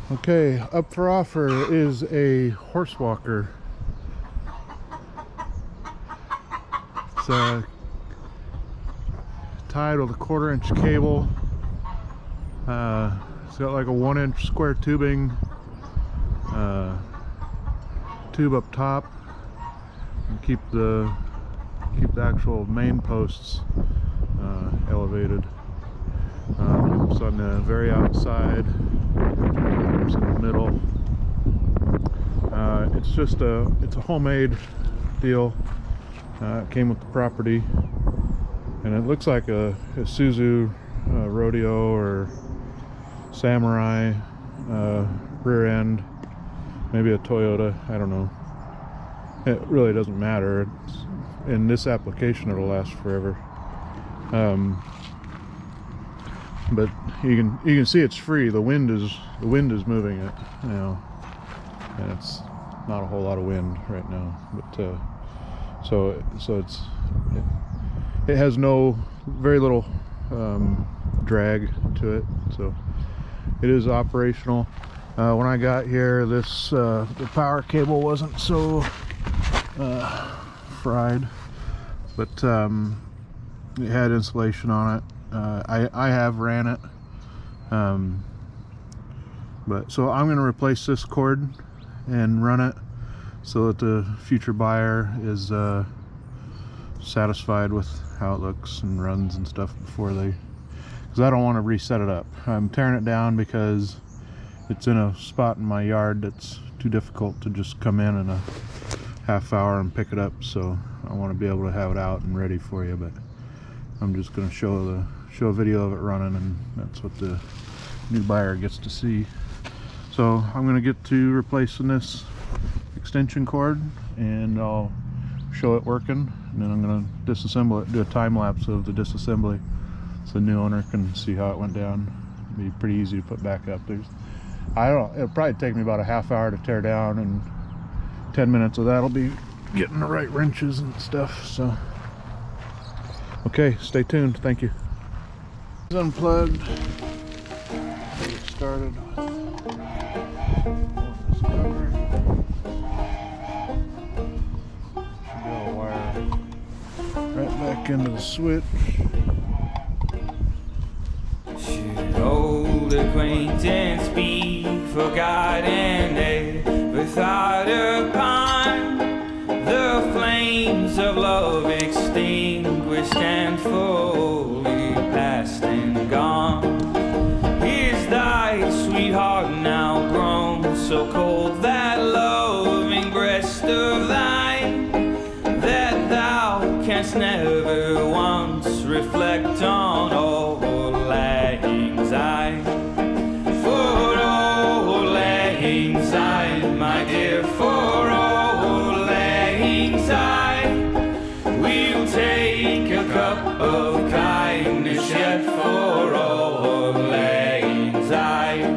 Okay, up for offer is a horse walker. It's tied with a 1/4-inch cable. It's got like a 1-inch square tubing, tube up top, and keep the actual main posts elevated. It's on the very outside. It's in the middle. It's a homemade deal. It came with the property, and it looks like a Isuzu Rodeo or Samurai rear end, maybe a Toyota. I don't know. It really doesn't matter. In this application, it'll last forever. But you can see it's free. The wind is moving it, you know, and it's not a whole lot of wind right now. But so it has very little drag to it, so it is operational. When I got here, the power cable wasn't so fried, but it had insulation on it. I have ran it, but so I'm going to replace this cord and run it so that the future buyer is satisfied with how it looks and runs and stuff because I don't want to reset it up. I'm tearing it down because it's in a spot in my yard that's too difficult to just come in a half hour and pick it up, so I want to be able to have it out and ready for you. But I'm just going to show a video of it running, and that's what the new buyer gets to see. So I'm going to get to replacing this extension cord, and I'll show it working, and then I'm going to disassemble it, do a time lapse of the disassembly so the new owner can see how it went down. It'll be pretty easy to put back up. It'll probably take me about a half hour to tear down, and 10 minutes of that'll be getting the right wrenches and stuff. So okay, stay tuned. Thank you. Unplugged. Get started. This cover. Should be able to wire right back into the switch. Should old acquaintance be forgotten, ever thought upon? The flames of love extinguished and fully past and gone. Is thy sweetheart now grown so cold, that loving breast of thine, that thou canst never once reflect on old lang syne? For old lang syne, my dear, for old lang syne, we'll take a cup of kindness yet for old lang syne.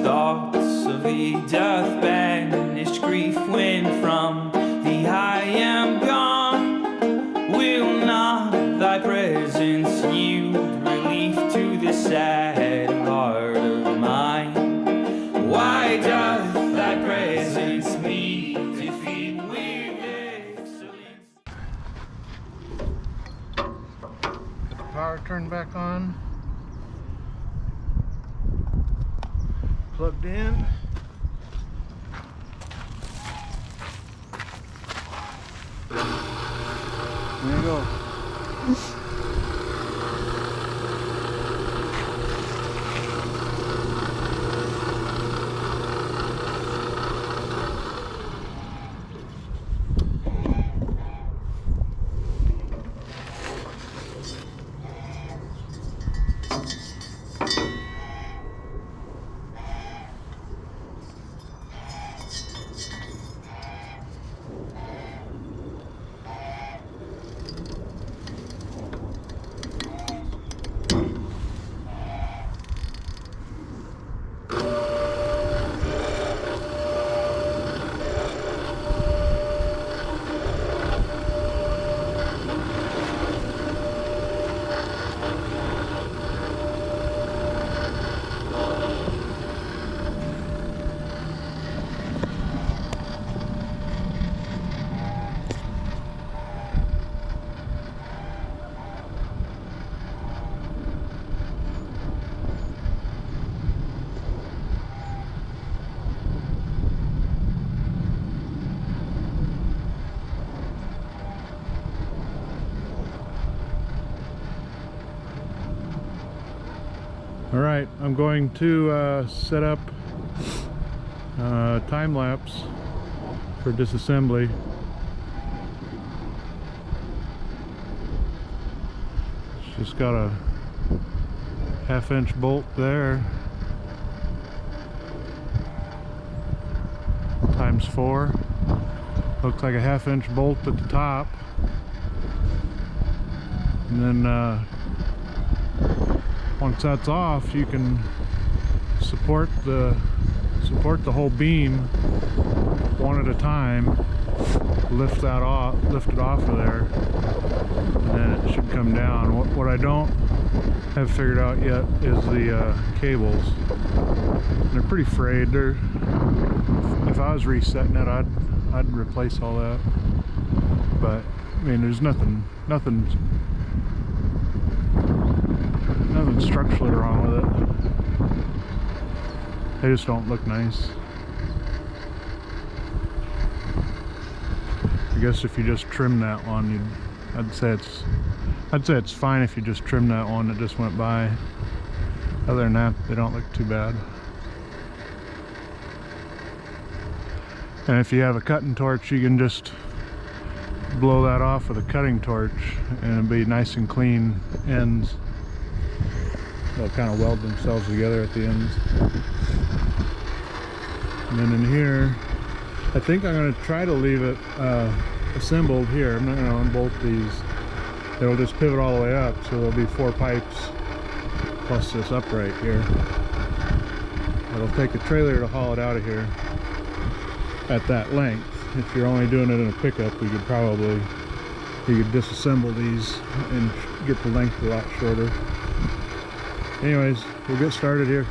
Thoughts of thee doth banish grief when from thee I am gone. Will not thy presence yield relief to this sad heart of mine? Why doth thy presence me defeat with excellence? Get the power turned back on. Plugged in. There you go. Alright, I'm going to set up time lapse for disassembly. It's just got a 1/2 inch bolt there, times 4. Looks like a 1/2 inch bolt at the top, and then once that's off, you can support the whole beam one at a time. Lift it off of there, and then it should come down. What I don't have figured out yet is the cables. They're pretty frayed. If I was resetting it, I'd replace all that. But I mean, there's nothing structurally wrong with it. They just don't look nice. I guess if you just trim that one, I'd say it's fine if you just trim that one that just went by. Other than that, they don't look too bad. And if you have a cutting torch, you can just blow that off with a cutting torch and it'll be nice and clean ends. They'll kind of weld themselves together at the ends. And then in here, I think I'm going to try to leave it assembled here. I'm not going to unbolt these. They'll just pivot all the way up, so there'll be 4 pipes plus this upright here. It'll take a trailer to haul it out of here at that length. If you're only doing it in a pickup, you could disassemble these and get the length a lot shorter. Anyways, we'll get started here.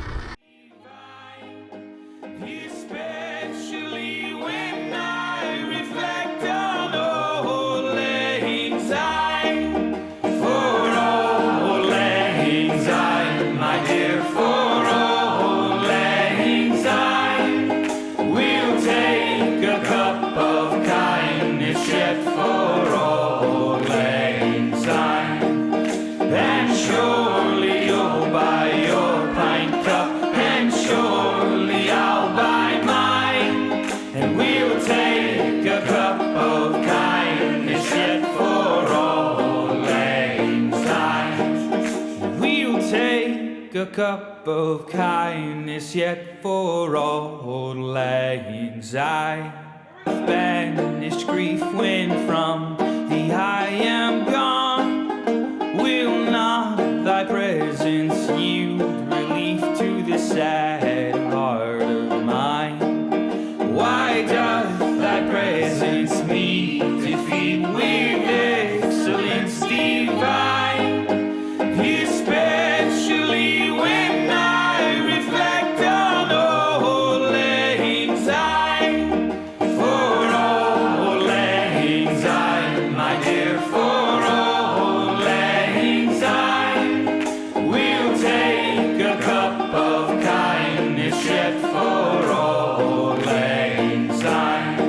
A cup of kindness yet for old lang syne. Banished grief when from the I am gone. Will not thy presence yield relief to this sad heart of mine? Why doth thy presence meet defeat with excellence divine? Especially when I reflect on old lang syne. For old lang syne, my dear, for old lang syne, we'll take a cup of kindness yet for old lang syne.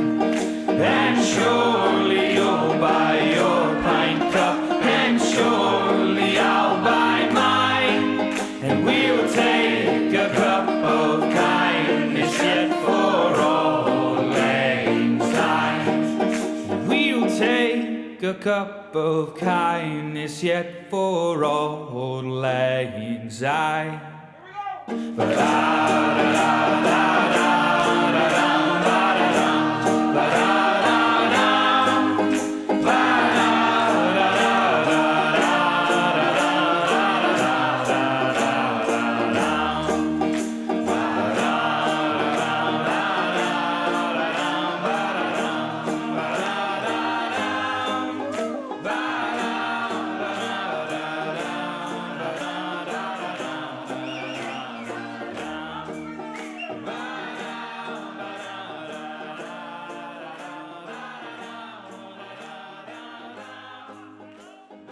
And surely you'll buy your pint cup, and surely I'll buy mine, and we'll take a cup of kindness yet for old lang syne. We'll take a cup of kindness yet for old lang syne. But